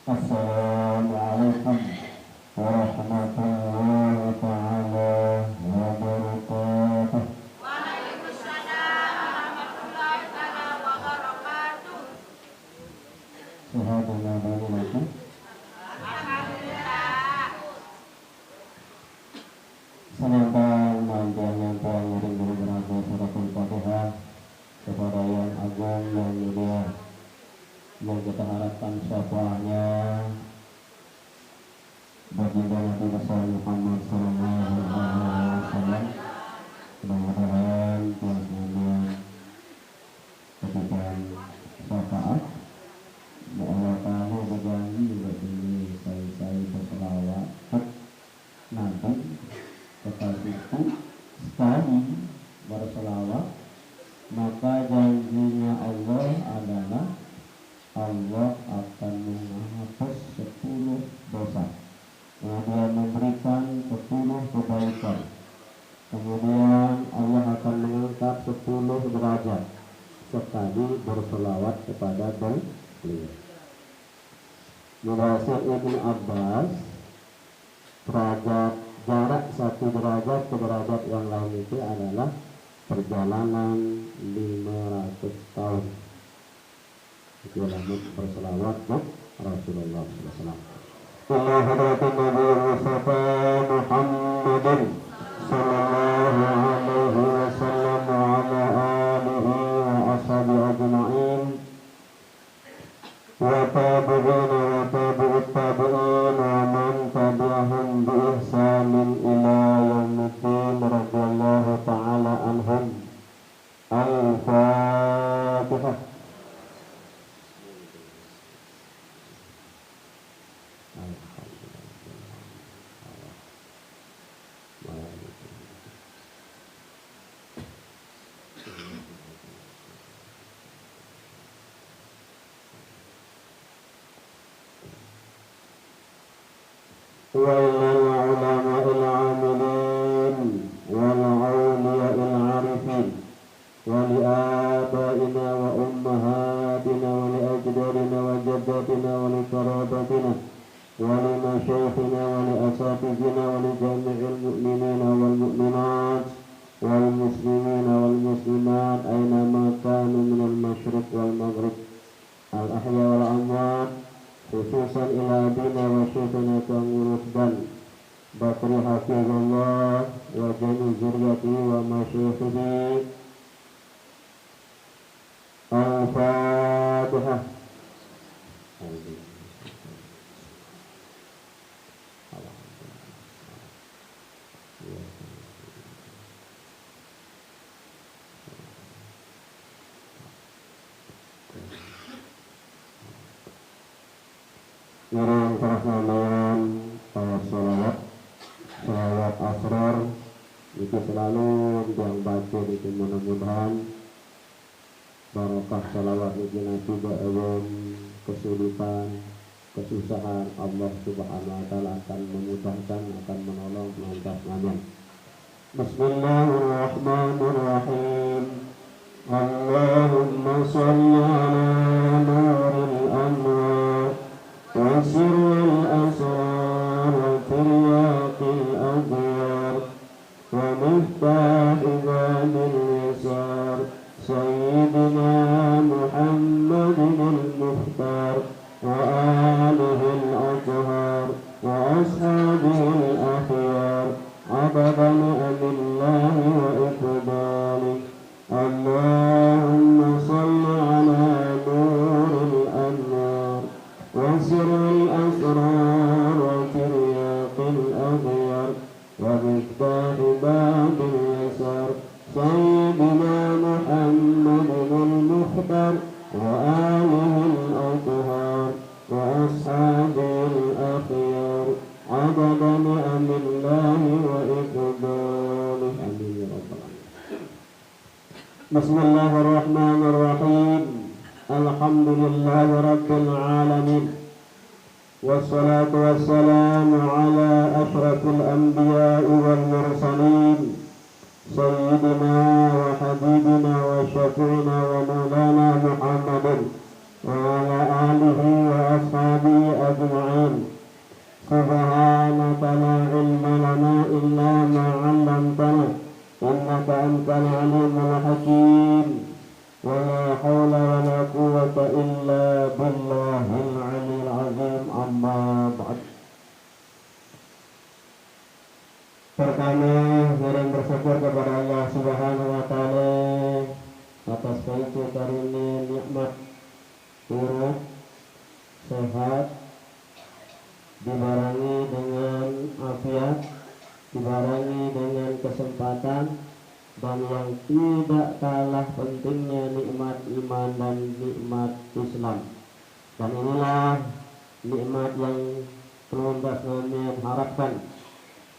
Assalamualaikum warahmatullahi taala wabarakatuh. Waalaikumsalam warahmatullahi taala wabarakatuh. Sehat dan alhamdulillah. Alhamdulillah. Senangkan manjang ngiring guru berakhir suratul Fatihah kepada yang agung yang mulia, yang kita harapkan syafaatnya baginda Nabi besar Muhammad sallallahu alaihi wasallam. Mudah-mudahan Tuhan sekalian ketika syafaat Allah tahu berjanji begini, saya berselawat nanti setelah itu sekali berselawat, maka janjinya Allah adalah Allah akan menghapus 10 dosa, kemudian memberikan 10 kebaikan, kemudian Allah akan mengangkat 10 derajat sekali berselawat kepada beliau. Menurut Ibnu Abbas, jarak 1 derajat ke derajat yang lain itu adalah perjalanan 500 tahun. Itu adalah berselawat Rasulullah SAW. Ila hadratin Nabi Mustafa Muhammadin sallallahu alaihi wasallam wa ala alihi wa ashabihi ajma'in wa tabi'ina wa tabi'ut tabi'in wa man tabi'ahum bi ihsanin ila yaumiddin radhiyallahu ta'ala anhum. Al-Fatihah. وللعلماء العاملين والأولياء العارفين ولآبائنا وأمهاتنا ولأجدادنا وجداتنا ولقرابتنا ولمشايخنا ولأساتذتنا ولجميع المؤمنين والمؤمنات والمسلمين والمسلمات أينما كانوا من المشرق والمغرب الأحياء والأموات khususan ila bina wa syekhina Kangurus dan Bakri Hafizullah wa jami zuriyati wa masyayikhihi. Al-Fatihah. Ngiring perasaan para sholawat asrar itu selalu yang baca itu mudah-mudahan barokah sholawat itu nanti dalam kesulitan kesusahan Allah subhanahu wa ta'ala akan memudahkan, akan menolong, mengantarkan. Bismillahirrahmanirrahim. Allahumma sholli ala nuril anwar وسر الأسرار وترياق الأغيار ومفتاح باب اليسار سيدنا محمد المختار وآله الأطهار وأصحابه الأخيار عدد نعم الله وإقباله. اللهم صل على نور الأنوار وسر الأسرار وترياق الأغيار ومفتاح باب اليسار سيدنا محمد المختار وآله الأطهار وأصحابه الأخيار عدد نعم الله وإقباله. آمين يا رب العالمين. بسم الله الرحمن الرحيم. الحمد لله رب العالمين والصلاة والسلام على أشرف الأنبياء والمرسلين سيدنا وحبيبنا وشفيعنا ومولانا محمد وعلى آله وأصحابه العلي العظيم أما بعد. Pertama, sering bersyukur kepada Allah Subhanahu wa Ta'ala atas kaitu karunia nikmat urut sehat, dibarengi dengan afiat, dibarengi dengan kesempatan, dan yang tidak kalah pentingnya nikmat iman dan nikmat Islam. Dan inilah nikmat yang penuntas kami harapkan.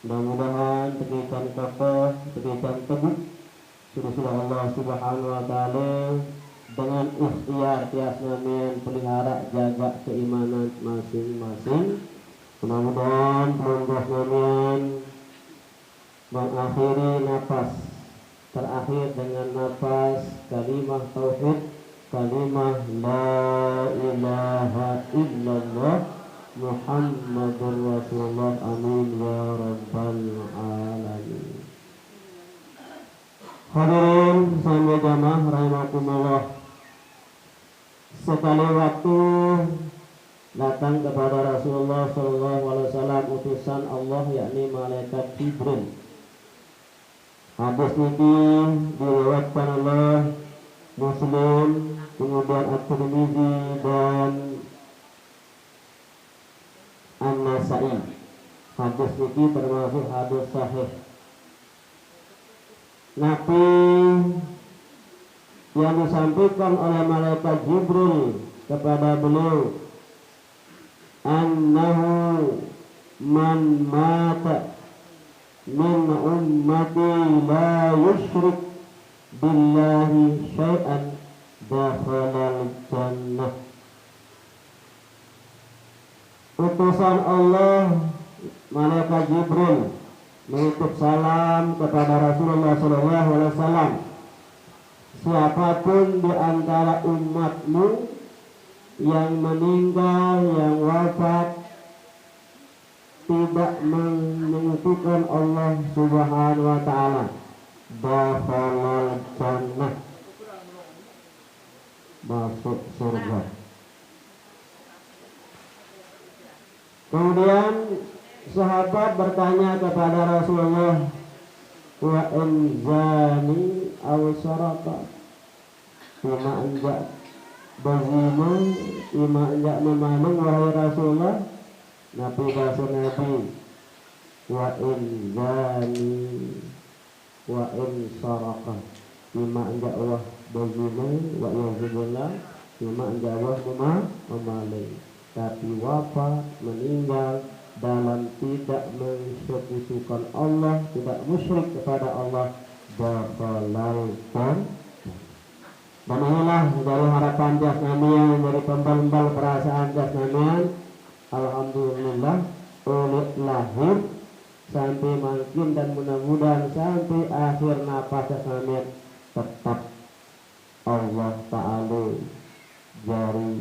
Mudah-mudahan tekikan kokoh, tekikan teguh sudah Allah Subhanahu wa Ta'ala dengan ikhtiar tias kami pelihara jaga keimanan masing-masing. Mudah-mudahan penuntas kami mengakhiri nafas terakhir dengan nafas kalimah tauhid, kalimah la ilaha illallah Muhammadur Rasulullah. Amin ya rabbal alamin. Hadirin sama jamaah rahimakumullah, sekali waktu datang kepada Rasulullah SAW utusan Allah yakni malaikat Jibril. Hadis ini diriwayatkan oleh Muslim, kemudian At-Tirmidzi dan An-Nasa'i. Hadis ini termasuk hadis sahih. Nabi yang disampaikan oleh malaikat Jibril kepada beliau, annahu man mata min ummati la yushrik billahi syai'an dakhalal jannah. Utusan Allah malaikat Jibril mengutus salam kepada Rasulullah SAW. Siapapun di antara umatmu yang meninggal, yang wafat, tidak menyekutukan Allah Subhanahu wa Ta'ala, dakhalal jannah, masuk surga. Kemudian sahabat bertanya kepada Rasulullah, wa in zani aw saraka, ima anjak berzina, ima anjak memanung, wahai Rasulullah. Nabi bahasa Nabi, wa in zani wa in saraka, ima anjak Allah berzina, wa yazubullah, ima anjak Allah memalung, tapi wafat meninggal dalam tidak mensekutukan Allah, tidak musyrik kepada Allah, dakhalal jannah. Dan inilah dari harapan jasmanian, dari pembal-pembal perasaan jasmanian. Alhamdulillah, oleh lahir sampai makin dan mudah-mudahan sampai akhir nafas jasmanian tetap Allah Ta'ala jari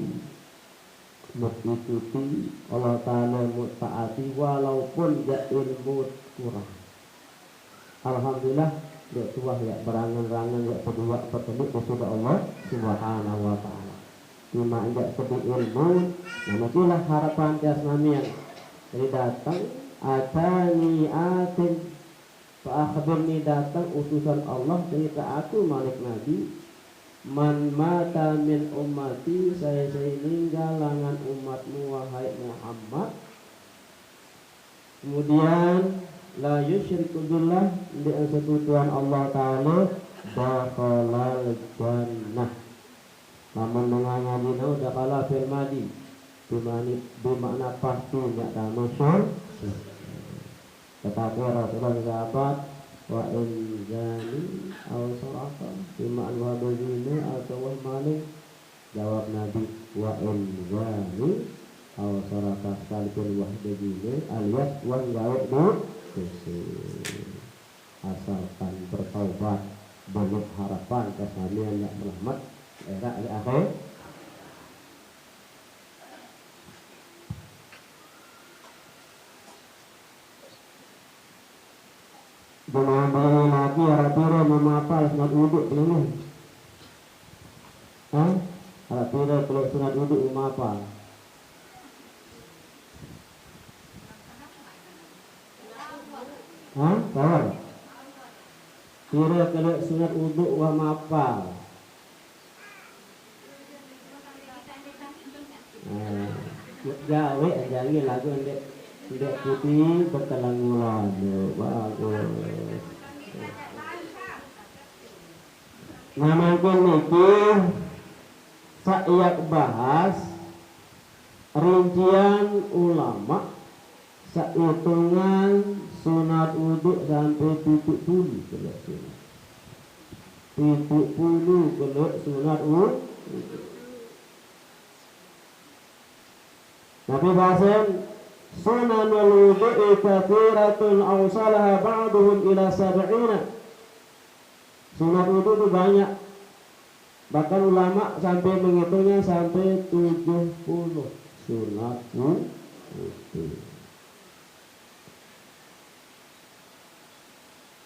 mengikuti, Allah Ta'ala mutaati walaupun ya ilmu kurang. Alhamdulillah ya tuah ya berangan-rangan ya kedua bertemu kepada Allah Subhanahu wa Ta'ala. Cuma ya sedih ilmu, nah itulah harapan jasmanian. Jadi datang atani atin fa akhbirni, datang utusan Allah cerita aku Malik Nabi, man mata min ummati, saya meninggal langan umatmu wahai Muhammad. Kemudian la yusyriku billah, dengan sekutuan Allah Ta'ala, dakhalal jannah. Namun dengan dina dakhala fil madi, bermakna pasti tidak tamasuk. Tetapi Rasulullah sahabat, wa in zani aw saraka, bima wa bazina atau wa malik. Jawab Nabi, wa in zani aw saraka salkul wahdina, alias wan gawe du asalkan bertaubat, banyak harapan kesamian yang selamat era di akhir. Jemaah lagi Arabira memapal sunat wuduk belum? Arabira kalau sunat wuduk memapal. Hah? Kawal. Kira kena sunat wudhu wa mapal. Gawe ajangi lagu ndek putih bertelang ngulon. Bagus. Namakan niki saya bahas rincian ulama sahitungan sunat wudhu sampai titik puluh kalau sunat. Titik puluh kalau sunat wudhu. Nabi bahasan sunanul wudhu kathiratun awsalaha ba'duhum ila sab'ina. Sunat wudhu itu banyak. Bahkan ulama sampai menghitungnya sampai 70 sunat wudhu.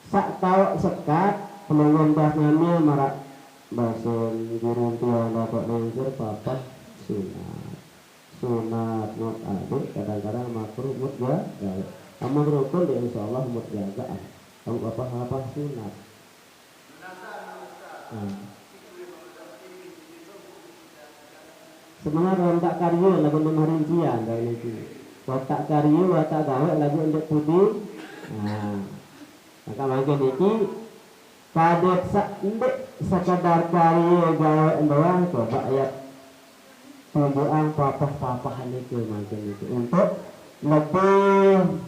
Sak tahu sekat pelungan namanya marak bahasan diruntuan dapat nangkir papa sunat not adik kadang-kadang makruh mut jaga. Amun rukun dia insyaallah mut jaga. Kamu apa sunat. Sebenarnya watak karya lagu untuk rincian dari itu. Watak karya, watak gawe lagu untuk putih. Maka makin iki kadet ndek sekadar karya gawe doang coba ayat pembuang papah-papahan itu macam itu untuk lebih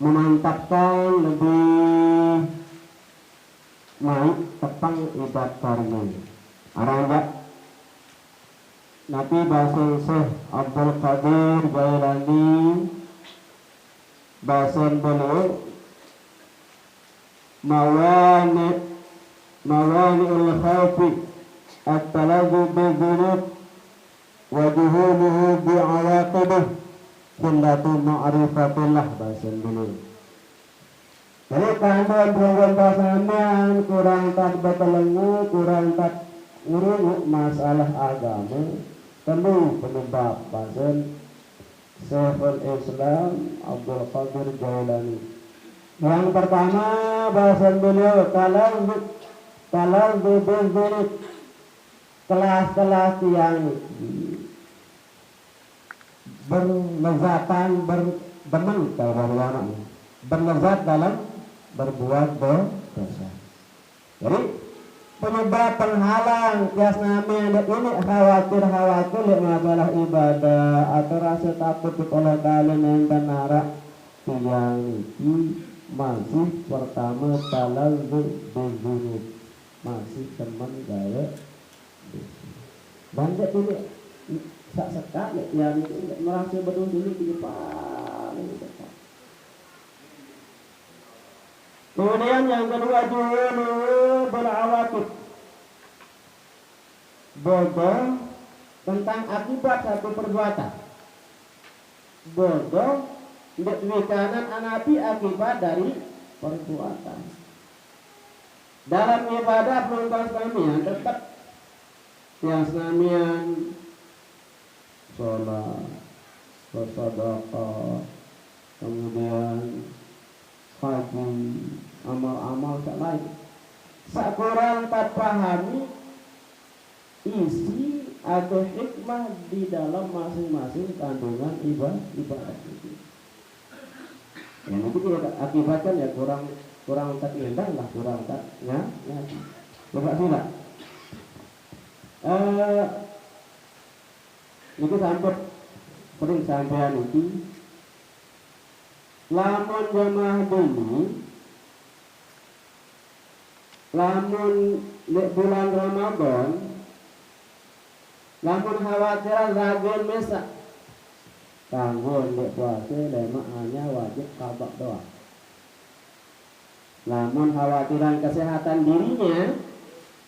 memantapkan, lebih naik tepang ibadat karya. Arangga Nabi bahasa Syekh Abdul Qadir Jailani bahasa beliau mawani al-khawfi at-talagu bi-dhunub wa juhuluhu bi-awaqibih kullatu ma'rifatillah bahasa beliau. Jadi kandang berhubungan pasangan kurang tak bertelengu, kurang tak ngurung masalah agama, tentu penyebab bahasa Syekhul Islam Abdul Qadir Jailani. Yang pertama bahasa beliau kalau berdiri kelas-kelas yang berlezatan berdemen kalau berlezat dalam berbuat dosa. Jadi penyebab penghalang kias namanya ini khawatir masalah ibadah atau rasa takut kepada kalian yang benar yang ini masih pertama talal berzunub masih teman gaya banyak ini sekali yang merasa berdosa ini di paling dekat. Kemudian yang kedua juhulu berawakib bodoh tentang akibat satu perbuatan. Bodoh wikanan anapi akibat dari perbuatan. Dalam ibadah penuntut kamian tetap yang senamian sholat, bersedekah, kemudian haji, amal-amal tak lain. Sekurang tak pahami isi atau hikmah di dalam masing-masing kandungan ibadah itu. Yang itu akibatkan ya kurang tak indah lah, kurang tak ngaji. Coba sila. Itu sampai sering sampean itu. Lamun jamaah dulu, lamun bulan Ramadan, lamun khawatir ragun mesak, kanggo ndek puasa lemak hanya wajib qada doa. Lamun khawatiran kesehatan dirinya,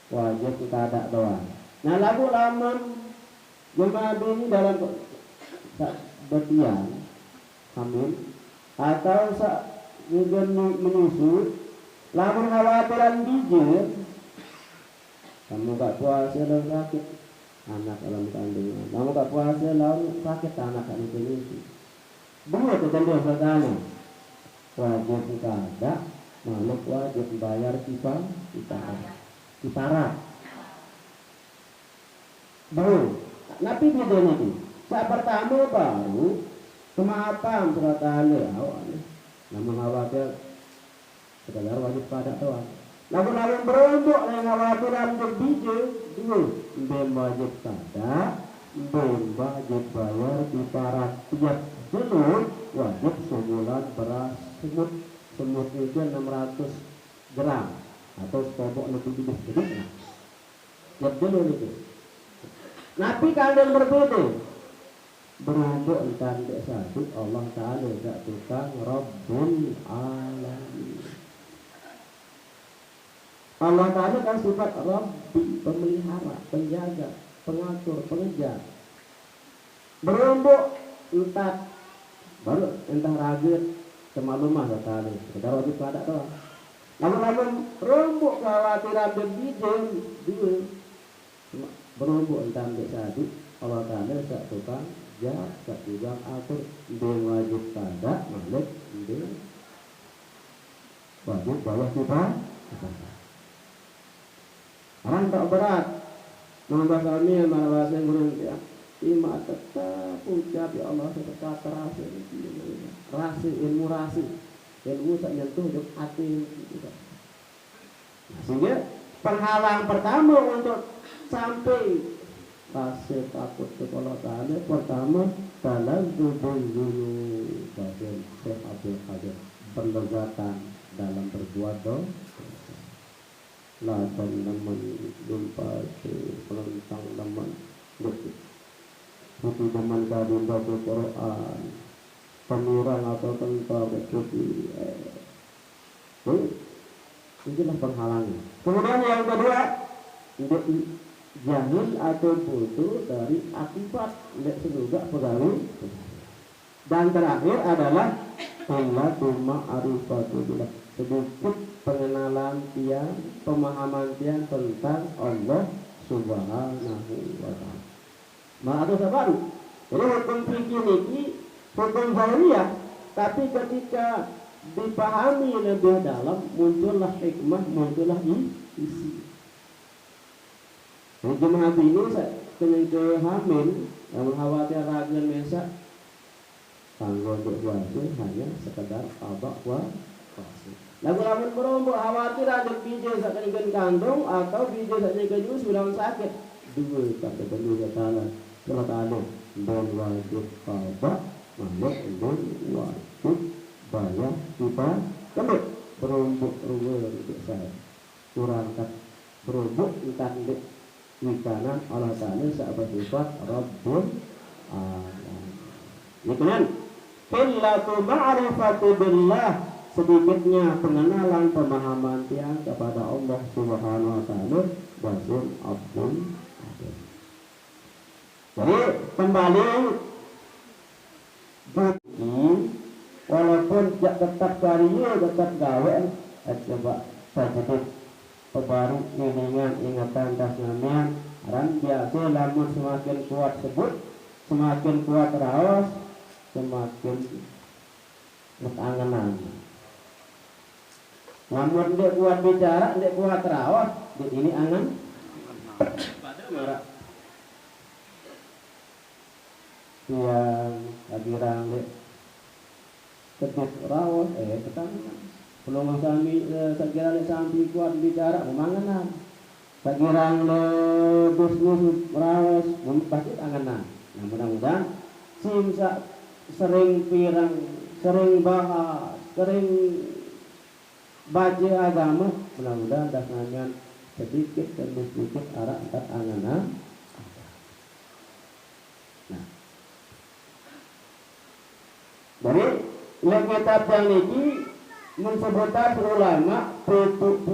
wajib qada doa. Nah lamun jemaah ini dalam betian hamil atau juga menyusut, lamun khawatiran bijir, kamu gak puasa lalu sakit anak dalam kandungan, kamu gak puasa lalu sakit anak itu. Dua itu tentu sekali. wajib kada, malik wajib bayar kifarat. Baru, nabi beda nih. Saat pertama baru kemaafan surat al-awal. Namun khawatir sekedar wajib kada doang. Lalu berunduk yang khawatiran berbiji dulu. Mbem wajib kada, mbem wajib bayar kifarat tiap jenuh wajib sebulan beras semut. Semut itu 600 gram atau sekobok lebih sedikit. Tiap jenuh itu. Nabi kalian berbeda. Berunduk entah satu Allah Ta'ala tidak tukang Rabbul Alamin. Allah Ta'ala kan sifat Rabbi, pemelihara, penjaga, pengatur, pengejar. Berunduk entah baru entah ragit kemalumah Allah Ta'ala. Kita wajib kada doang. Lalu berunduk khawatiran berbijin dua. Berunduk entah satu Allah Ta'ala tidak tukang tak juga atur dia wajib kada malik dia wajib bayar kifarat. Orang tak berat menambah kami yang malah bahasa gurun dia ima tetap ucap ya Allah tetap rasi ilmu tak nyentuh hidup hati. Sehingga penghalang pertama untuk sampai rasa takut kepada Allah pertama dalam dulu bagian Syekh Abdul Qadir penlegatan dalam berbuat dosa. Ladan naman lupa pelentang naman itu naman kadin baca Quran pemirang atau tentang itu itulah penghalangnya. Kemudian yang kedua jahil atau bodoh dari akibat tidak semoga pegawai. Dan terakhir adalah ma'rifatullah, sedikit pengenalan tiang, pemahaman tiang tentang Allah Subhanahu wa ta'ala. Ma'ruf baru. Jadi hukum fikih ini hukum zahiriyah, tapi ketika dipahami lebih dalam muncullah hikmah, muncullah isi. Jemaah ini saya hamil yang khawatir ragil mesak tanggung berwajib hanya sekedar abak wajib. Lagu ramen berombok khawatir ada biji sakit kandung atau biji sakit kejus sudah sakit. Dua tak ada perlu katalah kalau ada dan wajib abak malik dan wajib bayar kita kembali berombok untuk saya kurangkan berombok entah wikanan Allah Ta'ala sahabat sifat Rabbul Alamin. Kemudian qillatu ma'rifati billah, sedikitnya pengenalan pemahaman tiang kepada Allah Subhanahu wa ta'ala basun Abdul Qadir. Jadi kembali bukti walaupun tetap karya tetap gawe coba saja pebaru ngingan ingatan dasnamian ran biasa lamun semakin kuat sebut semakin kuat raos semakin betanganan. Namun dia kuat bicara dia kuat raos di ini angan pada marah yang agirang dek ketik raos betanganan. Pelongang kami sekiranya sampai kuat bicara memanganan. Sekiranya bisnis merawat pasti anganan. Nah mudah-mudahan simsa sering pirang, sering bahas, sering baca agama. Mudah-mudahan dasarnya sedikit demi sedikit arah antar anganan. Nah, dari kitab yang ini mensebutan ulama 70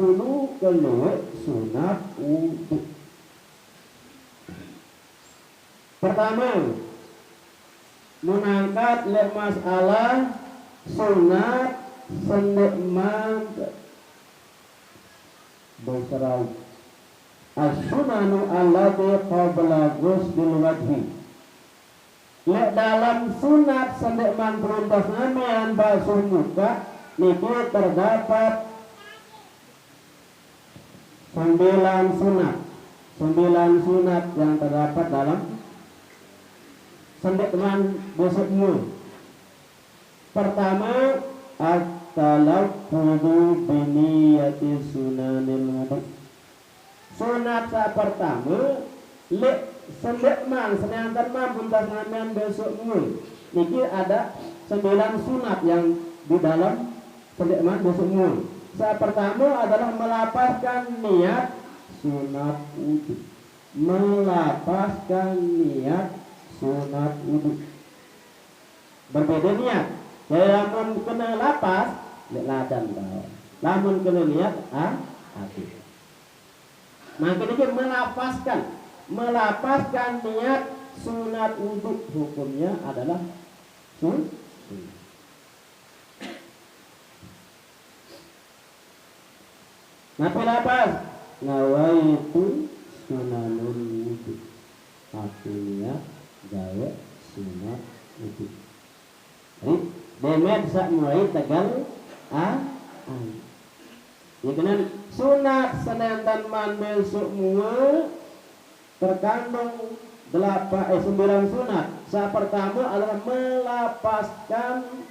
keluar sunat wudu. Pertama, mengangkat masalah sunat senikmat berserau as-sunanu allati qabla ghusl wajhi. Lek dalam sunat senikmat beruntas namian basuh muka niki terdapat 9 sunat. 9 sunat yang terdapat dalam sendekman besok mul. Pertama, at-talaffuzu bi niyyati sunanil wudu. Sunat sa pertama lek sendekman senantan buntas ngamen besok mul. Niki ada 9 sunat yang di dalam sendekman besok mul. Sa pertama adalah melapaskan niat sunat wudu. Melapaskan niat sunat wudu. Berbeda niat. Lamun kena lapas, lek ladan tau. Lamun kena niat hati. Maka ini melapaskan niat sunat wudu, hukumnya adalah sunat. Napa lapas? Nawaitu sunanul wudu. Aku niat gawe sunat wudu. Jadi demet sak mulai tegal ya kenan sunat senantan mandel semua terkandung 9 sunat. Sa pertama adalah melapaskan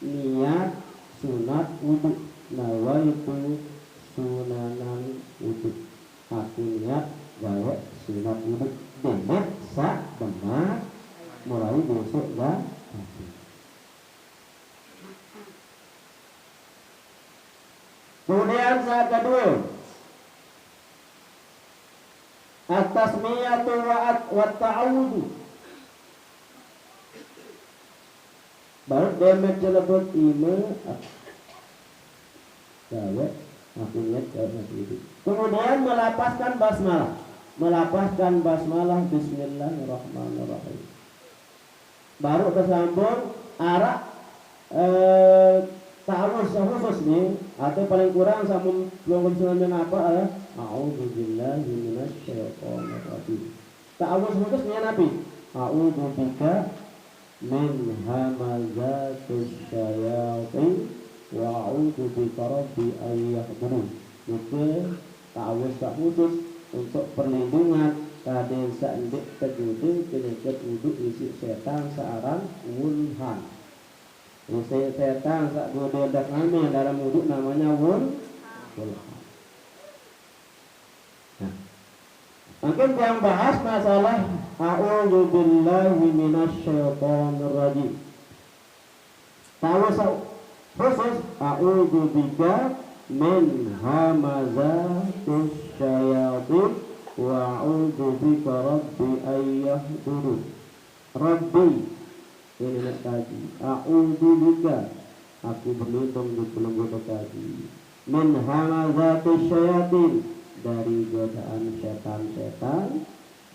niat sunat wudu. Nawaitu sunanan wudu. Aku niat gawe sunat wudu. Demet sak benar mulai besok ya. Kemudian saat kedua, at-tasmiyatu wa ta'awudu. Baru demet jelebut ima gawe aku niat gawe itu. Kemudian melapaskan basmalah. Melapaskan basmalah bismillahirrahmanirrahim. Baru tersambung arak ta'awuz khusus nih, atau paling kurang samun belum sunan apa adalah a'udzubillahi minasyaitonir rajim. Ta'awuz khususnya Nabi. A'udzu bika min hamazatis syayatin wa a'udzu bika rabbi ayyahdurun. Itu ta'awuz khusus untuk perlindungan kade sandik terjudul penyakit wudu isi setan searang wulhan. Setan sak dua dak kami dalam wudhu namanya wulhan. Nah, mungkin yang bahas masalah a'udzubillahi minasyaitonir rajim. Ta'awuz khusus a'udzubika min hamazatis syayatin wa a'udzubika rabbi ayyahdurun. Rabbi ini nak kaji. A'udzubika, aku berlindung di belenggu kaji. Min hamazatis syayatin, dari godaan setan-setan,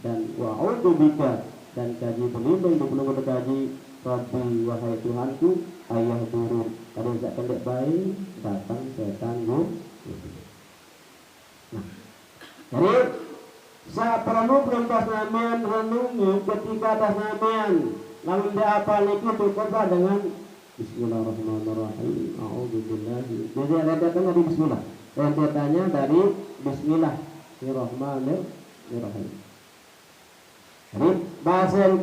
dan wa'udzubika, dan kaji berlindung di belenggu kaji. Rabbi, wahai Tuhanku, ayyahdurun. Kalau tidak pendek baik, datang setan gu. Nah, jadi saat perlu belum tas namian renungi ketika tas namian. Lalu dia apa niki tukar dengan Bismillahirrahmanirrahim. A'udzubillahi. Jadi rentetan dari Bismillah. Rentetannya dari Bismillahirrahmanirrahim. Jadi bahasa yang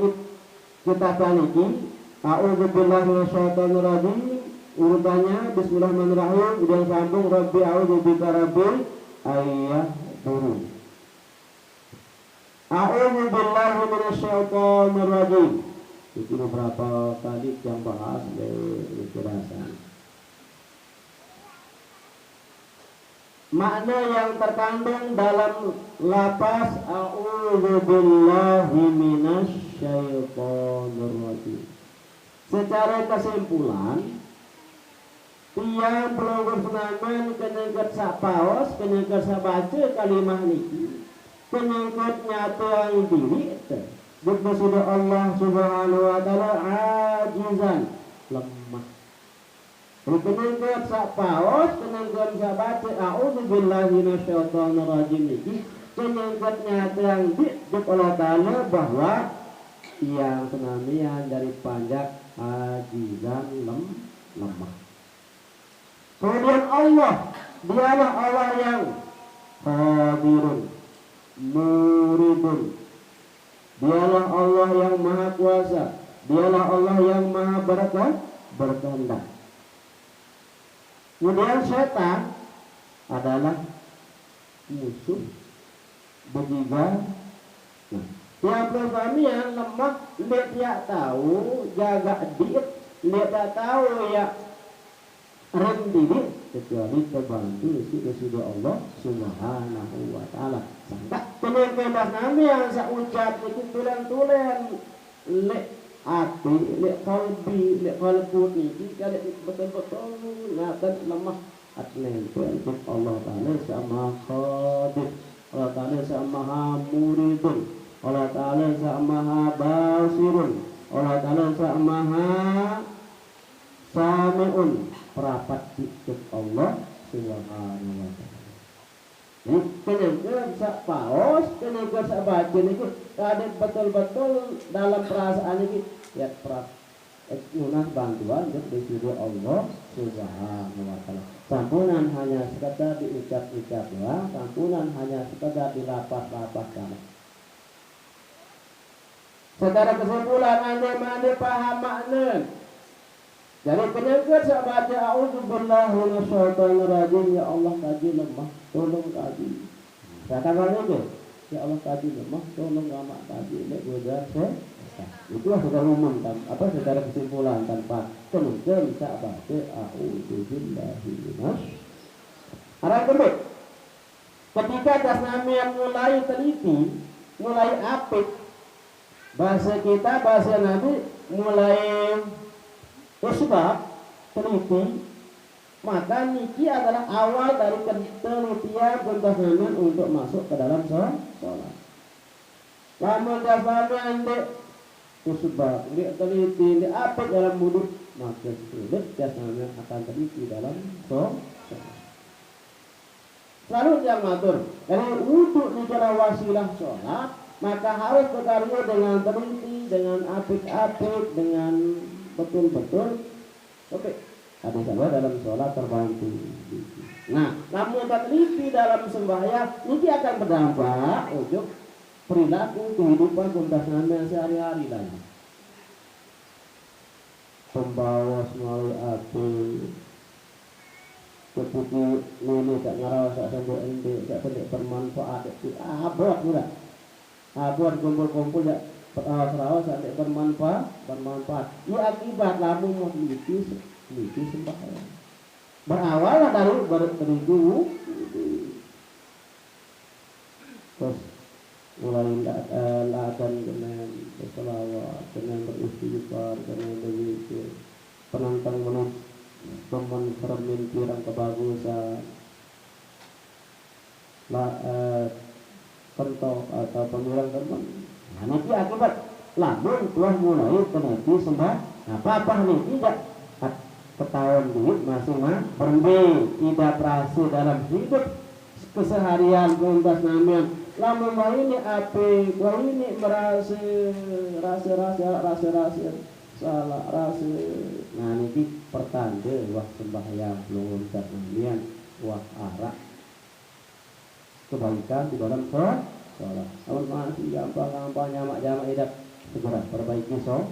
kita niki a'udzubillahi minasyaitonirrajim. Urutannya Bismillahirrahmanirrahim. Kemudian sambung Rabbi a'udzubika rabbil ayyahdurun. A'udzubillahi minasyaitonirrajim. Itu beberapa kali yang bahas dari kejelasan. Makna yang terkandung dalam lapas a'udzubillahi minasyaitonirrajim. Secara kesimpulan, tiang pelonggar senaman kenengkat sapaos, kenengkat sabaca kalimah niki, kenengkat nyata yang diri itu. Bukan sudah Allah subhanahu wa ta'ala ajizan, lemah. Kenengkat sapaos, kenengkat sabaca a'udzubillahi minasyaitonirrajim niki, kenengkat nyata yang diri Allah ta'ala bahwa tiang senamian dari panjak ajizan lemah. Kemudian Allah, dialah Allah yang qadirun, muridun. Dialah Allah yang maha kuasa. Dialah Allah yang maha berkehendak. Kemudian setan adalah musuh berjiwa. Nah, yang pertama yang lemah, dia tidak tahu jaga diet, dia tak tahu ya rendah kecuali terbantu sudah Allah Subhanahu wa taala. Sampai penebas nami yang saya ucap itu tulen-tulen lek hati, lek kalbu ini kalau betul-betul ngatan lemah atlen untuk Allah taala sama qadir, Allah taala sama muridun, Allah taala sama basirun, Allah taala sama sami'un, perapat titik Allah Subhanahu wa taala. Jadi kenapa bisa paus, kenapa bisa baca ini ada betul-betul dalam perasaan ini ya guna bantuan untuk disuruh Allah Subhanahu wa taala. Sampunan hanya sekedar diucap-ucap doang, sampunan hanya sekedar dilapas-lapas doang. Secara kesimpulan anda paham makna. Jadi penyakit saya baca a'udzubillahi minasyaitonirrajim, ya Allah kaji lemah, tolong kaji. Saya katakan itu, ya Allah kaji lemah, tolong gamak kaji. Ini udah itulah sudah umum apa secara kesimpulan tanpa kemudian saya baca a'udzubillahi minasyaitonirrajim. Arah kedua, ketika atas nama yang mulai teliti, mulai apik, bahasa kita, bahasa Nabi mulai sebab teliti, maka niki adalah awal dari penelitian penelitian untuk masuk ke dalam sholat. Lamun dasarnya ande sebab dia teliti, dia apa dalam wudhu, maka sulit dasarnya akan teliti dalam sholat. Selalu yang matur, karena wudhu adalah wasilah sholat, maka harus berkarya dengan teliti, dengan apik-apik, dengan betul-betul. Oke, ada sahabat dalam sholat terbantu. Nah, namun teliti dalam sembahyang ini akan berdampak untuk perilaku kehidupan kumpulan sehari-hari lagi. Pembawa melalui api, keputi ini tak ngarawas tak sampai ende, tak pendek bermanfaat itu abot sudah. Abot kumpul-kumpul ya. Perawas sampai bermanfaat. Ia akibat lamun mau meliti sembahyang. Berawal dari beribu, terus mulai lakukan dengan berselawat, dengan beristighfar, dengan berzikir, penantang menang teman cermin pirang kebagusan, pentok atau pemurang teman. Nah, nanti akibat lamun telah mulai kenati sembah apa nih tidak ketahuan duit masih berhenti tidak berhasil dalam hidup keseharian kumpas namanya lamun wah ini api wah ini merasa rasa salah rasa. Nah ini pertanda wah sembahyang belum terkemudian wah arah kebaikan di dalam sholat. Kalau masih gampang jamak tidak segera perbaiki sholat.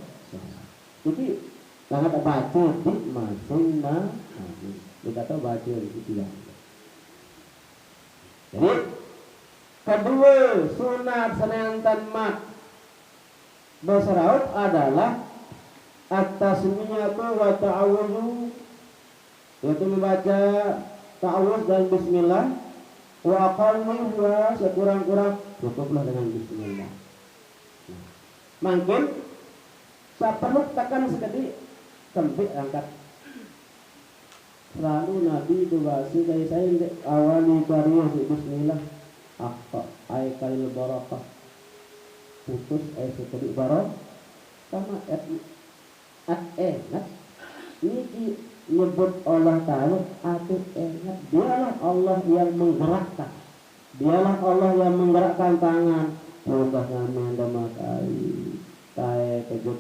Jadi sangat baca di masing-masing. Kita tahu baca itu tidak. Jadi kedua sunat senantan mat berseraut adalah at-tasmiyatu wa ta'awudhu, yaitu membaca ta'awudz dan bismillah. Wa aqallu wa sekurang-kurang cukuplah dengan bismillah. Mungkin saya perlu tekan sekali kembik angkat. Selalu Nabi itu bahasa dari saya awali karya bismillah akta ay kalil barakah putus ay sekali barak sama enak ini nyebut Allah Ta'ala atau ingat dialah Allah yang menggerakkan, dialah Allah yang menggerakkan tangan untuk nama damakai kaya kejut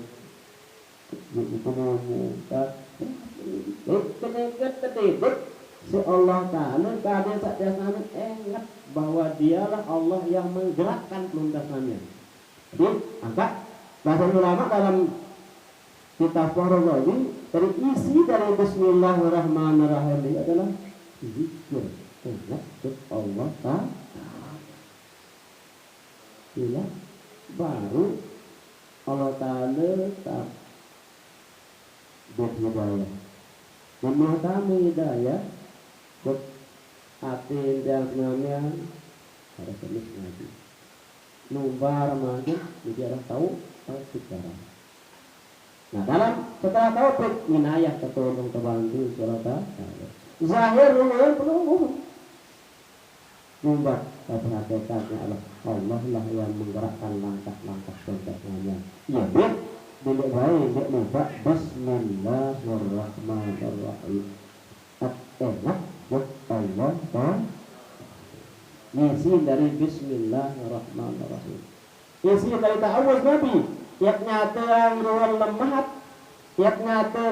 itu muka Ketika terdidik si Allah Ta'ala keadaan saat jasanya ingat bahwa dialah Allah yang menggerakkan peluntasannya. Jadi angkat bahasa ulama dalam kitab Faraghawi dari isi dari Bismillahirrahmanirrahim ini adalah zikir ingat Allah Ta'ala. Bila baru Allah Ta'ala tak berhidayah memahami hidayah buat hati yang namanya ada jenis lagi numbar maju jadi orang tahu sekarang. Nah dalam setelah tahu minayah ketolong terbantu Allah zahir luar penuh numbar tapi hakikatnya Allah lah yang menggerakkan langkah-langkah contohnya. Ya bila baik dia lupa Bismillahirrahmanirrahim. Enak buat Allah kan? Isi dari Bismillahirrahmanirrahim. Isi dari ta'awuz Nabi. Yak nyata yang ruang lemah, yak nyata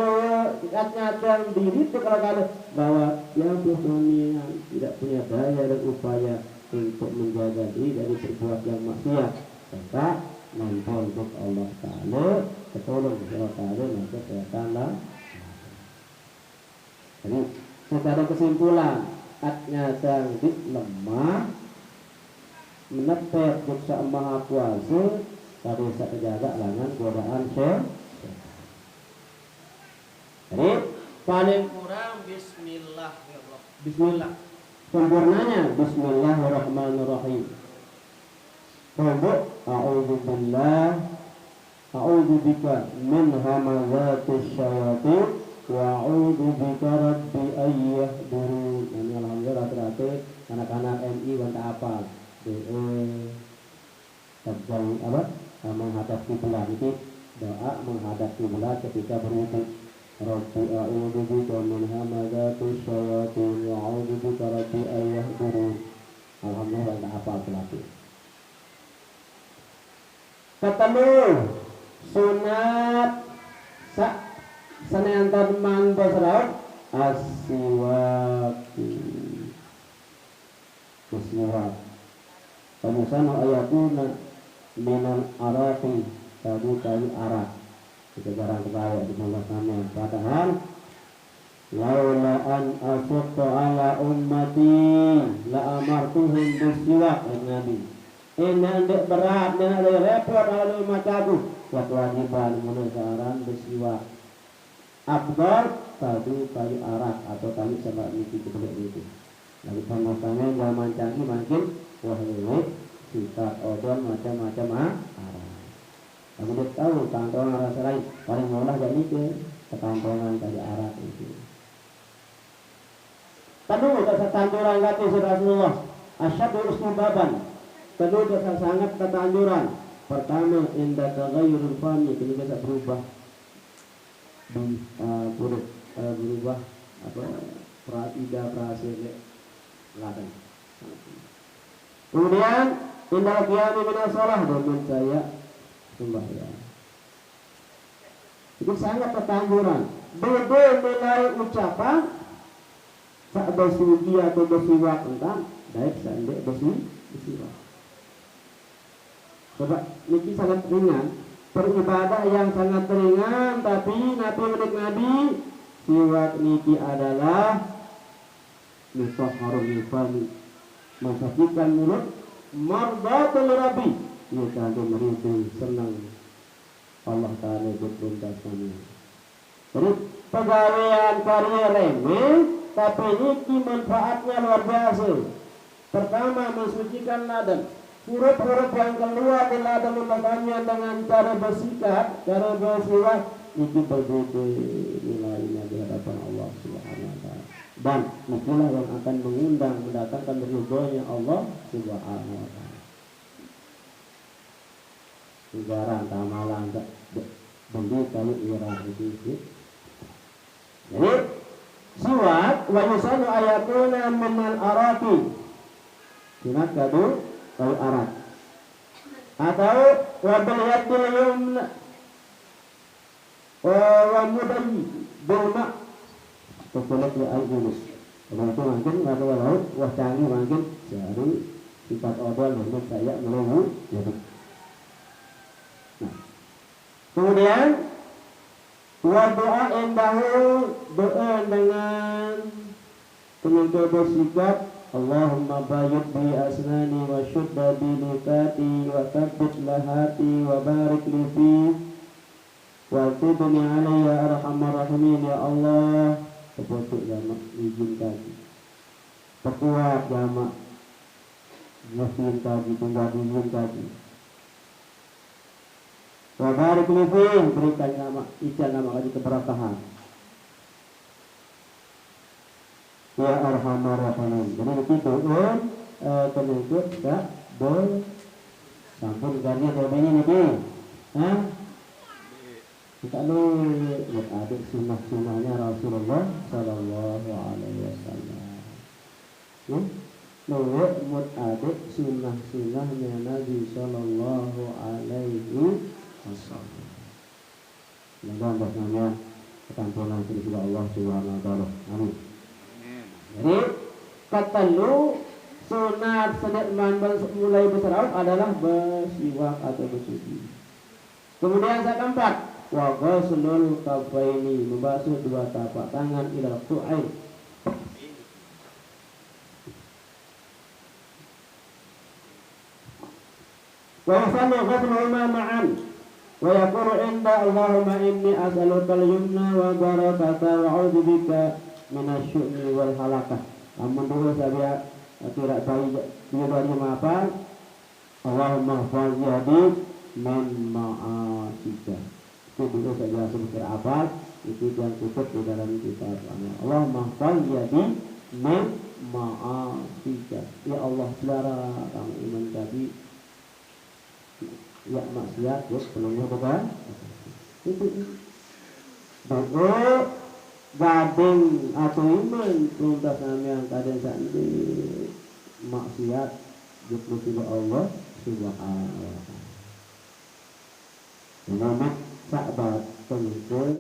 yang diri itu kalau bahwa yang kami yang tidak punya daya dan upaya untuk menjaga diri dari berbuat yang maksiat, serta nampol untuk Allah Ta'ala ketolong Allah Ta'ala maka setanlah. Jadi secara kesimpulan atnya sang lemah menepet juksa maha kuasa tadi saya jaga langan godaan syaitan. Jadi paling kurang Bismillah sempurnanya Bismillahirrahmanirrahim. A'udzu bika min hamazatis syayatin wa a'udzu bika rabbi ayyahdurun. Ini alhamdulillah terakhir anak-anak MI banta apa? Sabjang apa? Menghadap kiblat itu doa menghadap kiblat ketika berwudu. Rabbi a'udzu bika min hamazatis syayatin wa a'udzu bika rabbi ayyahdurun. Alhamdulillah banta apa terakhir. Ketemu sunat saneantar man basraut asyiwaki pemusana ayatuna minal araqi tadi arak itu jarang kebaya di pembahasannya. Padahal laula an asyqa ala ummati la amartuhum bisyiwak Nabi. Ini ndek berat dan ada repot ala umatku. Kewajiban menegaran bersiwak. Afdal tadi kayu arak atau kayu sebab misi kebelik itu. Lalu pemasangan zaman canggih makin wahai sikat odon macam-macam arak. Kamu dia tahu kantongan rasa lain paling murah jadi itu kekantongan kayu arak itu. Kedua dosa tanduran kata Rasulullah asyaddu usmubaban. Kedua dosa sangat ketanduran. Pertama indah tagayyurul fami ketika berubah berubah apa praida prasele ladang. Kemudian indah qiyam min shalah dengan saya sembahyang. Itu sangat ketanduran. Beda mulai ucapan sak bersuci atau bersiwak tentang baik sandek bersiwak. Sebab ini sangat ringan, beribadah yang sangat ringan, tapi Nabi siwak niki adalah mutahharul fami, mensucikan mulut, mardatul rabbi, kita meridai senang Allah Ta'ala berpuntasannya. Jadi pegawaian karya remeh, tapi niki manfaatnya luar biasa. Pertama mensucikan ladan. Huruf-huruf yang keluar di ladang utamanya dengan cara bersikat, cara bersiwak itu berbeda nilainya di hadapan Allah Subhanahu wa taala. Dan itulah yang akan mengundang mendatangkan ridhonya Allah Subhanahu wa taala. Sejarah tamalan bendi kalau irah itu. Jadi siwak wa yusanu ayatuna minal araqi. Sunat kadu kalau arat atau wabil yadil yumna wa mudayi Belma terkolek ya al-julus. Kalau itu mungkin ada laut wah canggih mungkin sehari sifat odol namun saya melewu jadi. Nah, kemudian doa indahu doa dengan penyangka bersikap Allahumma bayyid bi asnani wa syudda bi likati wa tabbit lahati wa barik li fi wa tibni alayya arhamar rahimin ya Allah. Terbentuk jamak izin kaji, perkuat jamak nafsin kaji, tunggal izin kaji. Wa barik li fi, berikan nama ijan nama kaji keberkahan. Ya arhamar rahimin. Jadi begitu penuntut tak sampun ganti dobenya nih. Hah? Kita buat adik sunnah-sunnahnya Rasulullah Sallallahu Alaihi Wasallam. Buat adik sunnah-sunnahnya Nabi Sallallahu Alaihi Wasallam. Semoga bahasanya ketampunan kepada Allah Subhanahu Wa Taala. Amin. Jadi kata lu sunat senikman mulai bersaraf adalah bersiwak atau bersuci. Kemudian yang keempat, wa ghuslul kafaini, membasuh dua tapak tangan ila ku'ain. Wa yusallu ghusluhuma ma'an wa yaqulu inda Allahumma inni as'aluka al-yumna wa barakata wa a'udzu bika minasyu'ni wal halakah. Namun dulu saya tidak tahu jawabannya apa. Allahumma fa'yadi man ma'asika. Itu dulu saja sebutkan apa. Itu yang tutup di dalam kitab Allahumma fa'yadi man ma'asika. Ya Allah, saudara kamu iman tadi ya maksiat ya penuhnya bukan itu doa gading atau iman perintah kami yang kadang sandi maksiat jukmu tidak Allah subhanahu wa ta'ala. Nama sahabat pengikut